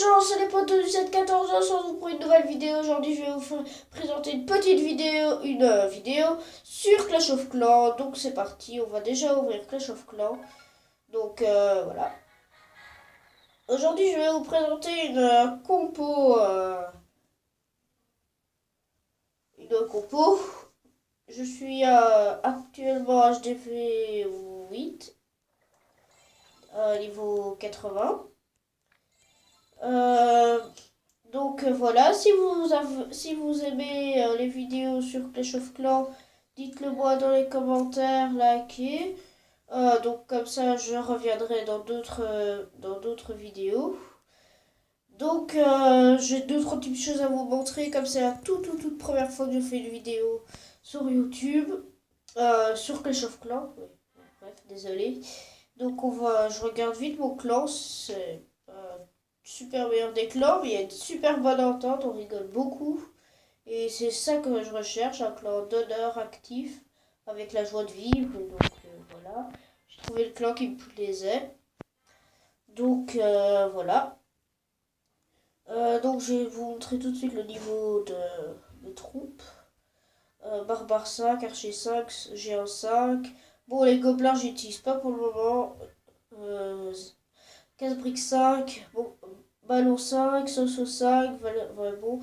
gens, c'est les potes de 1714, on se retrouve pour une nouvelle vidéo. Aujourd'hui, je vais vous présenter une petite vidéo, vidéo sur Clash of Clans. Donc c'est parti, on va déjà ouvrir Clash of Clans. Donc voilà. Aujourd'hui, je vais vous présenter une compo. Je suis actuellement HDV 8, niveau 80. Voilà, si vous aimez les vidéos sur Clash of Clans, dites-le moi dans les commentaires, likez. Donc comme ça, je reviendrai dans d'autres vidéos. Donc j'ai deux trois petites choses à vous montrer, comme c'est la toute première fois que je fais une vidéo sur YouTube, sur Clash of Clans. Oui, bref, désolé. Donc je regarde vite mon clan, c'est super meilleur des clans, mais il y a une super bonne entente, on rigole beaucoup. Et c'est ça que je recherche, un clan d'honneur actif, avec la joie de vivre. Et donc voilà, j'ai trouvé le clan qui me plaisait. Donc voilà. Donc je vais vous montrer tout de suite le niveau de mes troupes. Barbare 5, Archer 5, Géant 5. Bon, les gobelins, j'utilise pas pour le moment. Casse-brique 5. Bon, ballon 5, Soso 5. Voilà, bon.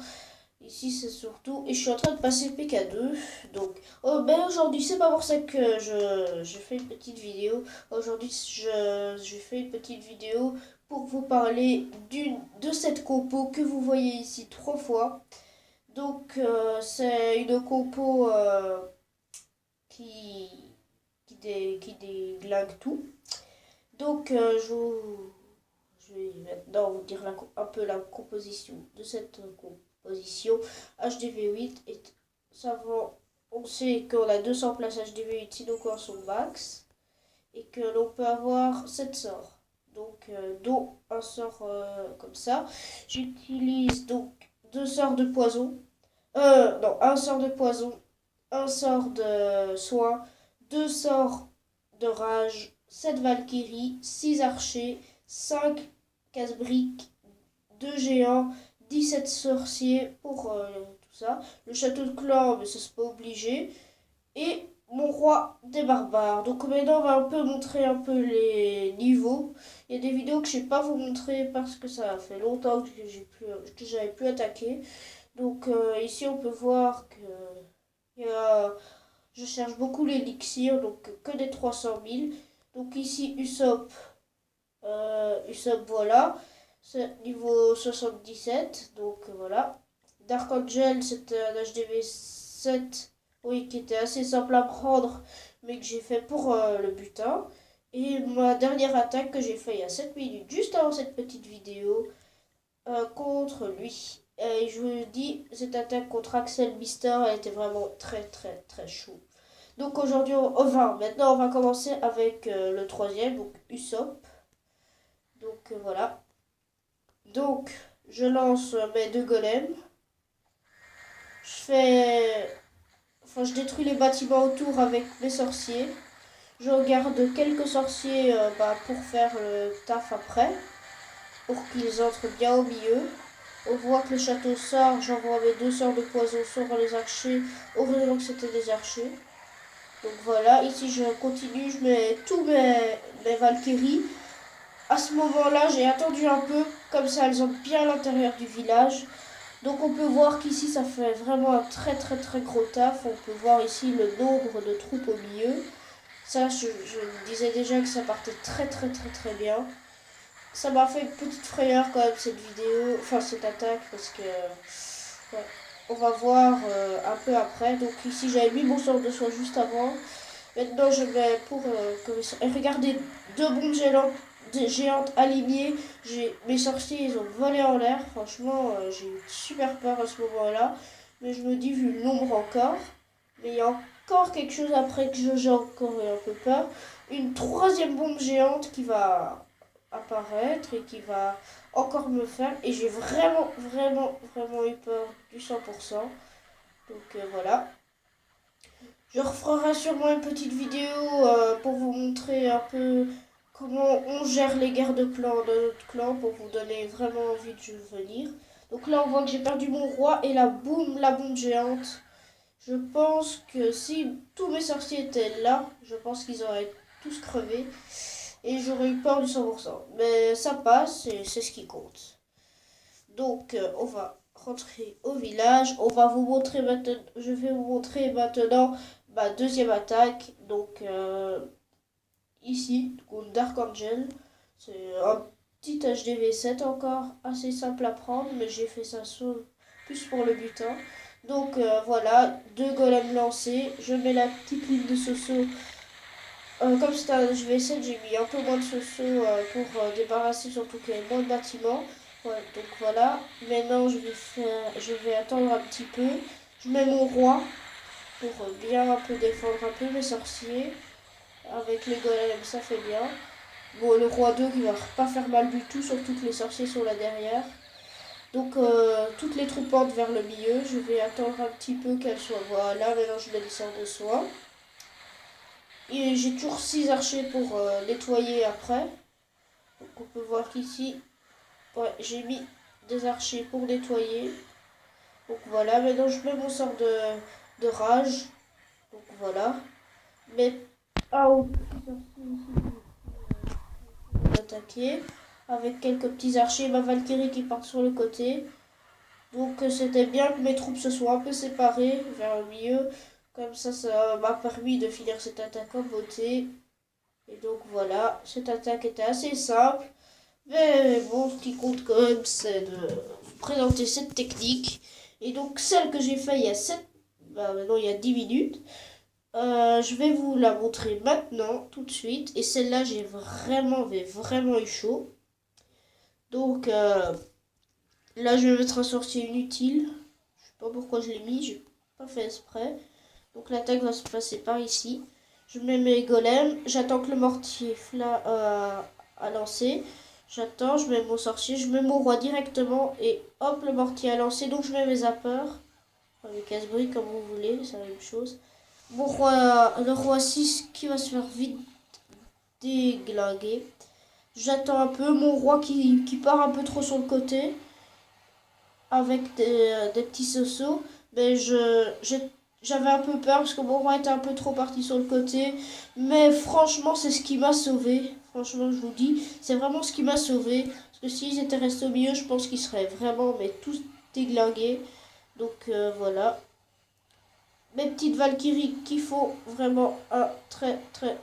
Ici, c'est surtout... Et je suis en train de passer PK2. Donc, oh, mais aujourd'hui, c'est pas pour ça que je fais une petite vidéo. Aujourd'hui, je fais une petite vidéo pour vous parler de cette compo que vous voyez ici 3 fois. Donc, c'est une compo qui déglingue tout. Donc, je vais maintenant vous dire un peu la composition de cette composition. HDV8 est savant. On sait qu'on a 200 places HDV8 si nos corps sont max. Et que l'on peut avoir 7 sorts. Donc, dont un sort comme ça. J'utilise donc 2 sorts de poison. Non, un sort de poison, un sort de soin, 2 sorts de rage, 7 Valkyries, 6 archers, 5 casse-briques, 2 géants, 17 sorciers pour tout ça. Le château de clan, mais ça c'est pas obligé. Et mon roi des barbares. Donc maintenant on va un peu montrer un peu les niveaux. Il y a des vidéos que je ne vais pas vous montrer parce que ça fait longtemps que j'avais plus attaqué. Donc ici on peut voir que je cherche beaucoup l'élixir, donc que des 300 000. Donc ici Usopp, voilà, c'est niveau 77, donc voilà. Dark Angel, c'était un HDV 7, oui, qui était assez simple à prendre, mais que j'ai fait pour le butin. Et ma dernière attaque que j'ai fait il y a 7 minutes, juste avant cette petite vidéo, contre lui. Et je vous dis, cette attaque contre Axel Mister, elle était vraiment très chou. Donc aujourd'hui, maintenant on va commencer avec le troisième, donc Usopp. Donc voilà. Donc je lance mes 2 golems. Je détruis les bâtiments autour avec mes sorciers. Je regarde quelques sorciers pour faire le taf après, pour qu'ils entrent bien au milieu. On voit que le château sort, j'envoie mes 2 sorts de poison sur les archers, heureusement que c'était des archers. Donc voilà, ici je continue, je mets tous mes Valkyries. À ce moment-là, j'ai attendu un peu, comme ça elles entrent bien à l'intérieur du village. Donc on peut voir qu'ici ça fait vraiment un très gros taf. On peut voir ici le nombre de troupes au milieu. Ça, je me disais déjà que ça partait très bien. Ça m'a fait une petite frayeur quand même cette vidéo, enfin cette attaque, parce que ouais, on va voir un peu après. Donc ici j'avais mis mon sort de soin juste avant. Maintenant je vais pour et regardez, 2 bombes géantes alignées. Mes sorciers ils ont volé en l'air. Franchement j'ai eu super peur à ce moment-là. Mais je me dis vu le nombre encore, mais il y a encore quelque chose après que j'ai encore un peu peur. Une troisième bombe géante qui va apparaître et qui va encore me faire. Et j'ai vraiment eu peur du 100%. Donc voilà. Je referai sûrement une petite vidéo pour vous montrer un peu comment on gère les guerres de clan de notre clan pour vous donner vraiment envie de venir. Donc là, on voit que j'ai perdu mon roi et là, boum, la bombe géante. Je pense que si tous mes sorciers étaient là, je pense qu'ils auraient tous crevé et j'aurais eu peur du 100%. Mais ça passe et c'est ce qui compte. Donc, on va rentrer au village. On va vous montrer maintenant. Je vais vous montrer maintenant ma deuxième attaque. Donc, ici, donc Dark Angel. C'est un petit HDV7 encore, assez simple à prendre, mais j'ai fait ça plus pour le butin. Donc voilà, 2 golems lancés. Je mets la petite ligne de Soso. Comme c'était un HV7, j'ai mis un peu moins de Soso pour débarrasser, surtout qu'il y avait moins de bâtiments. Ouais, donc voilà, maintenant je vais attendre un petit peu. Je mets mon roi pour bien un peu défendre un peu mes sorciers. Avec les golems, ça fait bien. Bon, le roi 2 qui va pas faire mal du tout, surtout que les sorciers sont là derrière. Donc, toutes les troupes portent vers le milieu. Je vais attendre un petit peu qu'elles soient. Voilà, maintenant je les descends de soin. Et j'ai toujours 6 archers pour nettoyer après. Donc, on peut voir qu'ici, ouais, j'ai mis des archers pour nettoyer. Donc voilà, maintenant je mets mon sort de rage. Donc voilà. Mais attaquer avec quelques petits archers et ma Valkyrie qui part sur le côté. Donc c'était bien que mes troupes se soient un peu séparées vers le milieu. Comme ça m'a permis de finir cette attaque en beauté. Et donc voilà, cette attaque était assez simple. Mais bon, ce qui compte quand même, c'est de vous présenter cette technique. Et donc celle que j'ai fait maintenant il y a 10 minutes. Je vais vous la montrer maintenant, tout de suite. Et celle-là, j'ai vraiment eu chaud. Donc là, je vais mettre un sorcier inutile. Je sais pas pourquoi je l'ai mis, j'ai pas fait exprès. Donc l'attaque va se passer par ici. Je mets mes golems, j'attends que le mortier a lancé. J'attends, je mets mon sorcier, je mets mon roi directement et hop, le mortier a lancé. Donc je mets mes zappeurs. Avec casse-briques comme vous voulez, c'est la même chose. Mon roi, le roi 6 qui va se faire vite déglinguer. J'attends un peu, mon roi qui part un peu trop sur le côté avec des petits sosos. Mais j'avais un peu peur parce que mon roi était un peu trop parti sur le côté. Mais franchement, c'est ce qui m'a sauvé. Franchement, je vous dis, c'est vraiment ce qui m'a sauvé. Parce que s'ils étaient restés au milieu, je pense qu'ils seraient vraiment tous déglingués. Donc voilà. Mes petites Valkyries qu'il faut vraiment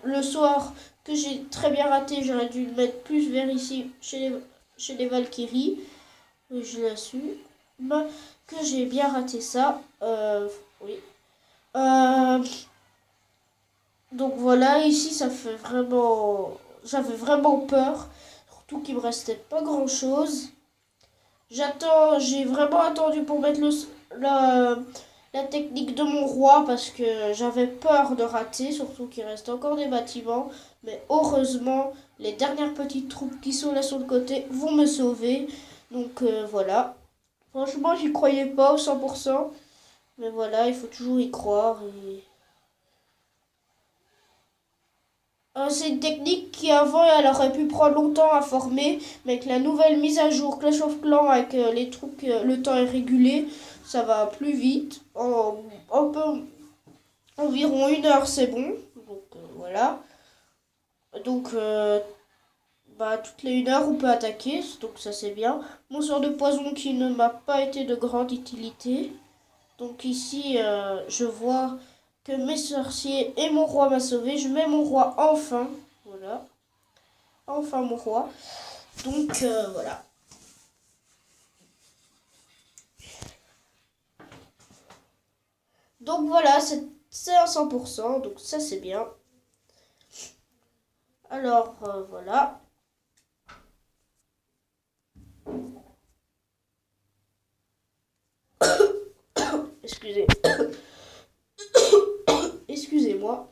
Le soir que j'ai très bien raté, j'aurais dû le mettre plus vers ici chez les Valkyries. Je l'assume. Que j'ai bien raté ça. Oui. Euh, donc voilà, ici ça fait vraiment. J'avais vraiment peur. Surtout qu'il me restait pas grand chose. J'ai vraiment attendu pour mettre la technique de mon roi parce que j'avais peur de rater, surtout qu'il reste encore des bâtiments. Mais heureusement, les dernières petites troupes qui sont là sur le côté vont me sauver. Donc voilà. Franchement, j'y croyais pas au 100%. Mais voilà, il faut toujours y croire. C'est une technique qui avant elle aurait pu prendre longtemps à former, mais avec la nouvelle mise à jour Clash of Clans avec les trucs, le temps est régulé, ça va plus vite. Environ 1 heure c'est bon. Donc voilà. Donc toutes les 1 heure on peut attaquer, donc ça c'est bien. Mon sort de poison qui ne m'a pas été de grande utilité. Donc ici je vois que mes sorciers et mon roi m'a sauvé. Je mets mon roi enfin. Voilà. Enfin mon roi. Donc voilà. Donc voilà, c'est à 100%. Donc ça c'est bien. Alors voilà. Excusez. Excusez-moi.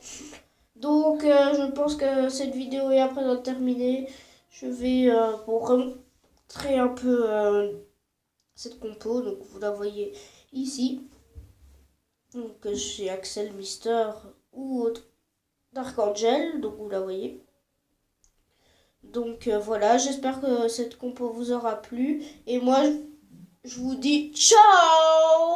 Donc je pense que cette vidéo est à présent terminée. Je vais vous remontrer un peu cette compo. Donc vous la voyez ici. Donc j'ai Axel Mister ou autre Dark Angel. Donc vous la voyez. Donc voilà, j'espère que cette compo vous aura plu. Et moi, je vous dis ciao!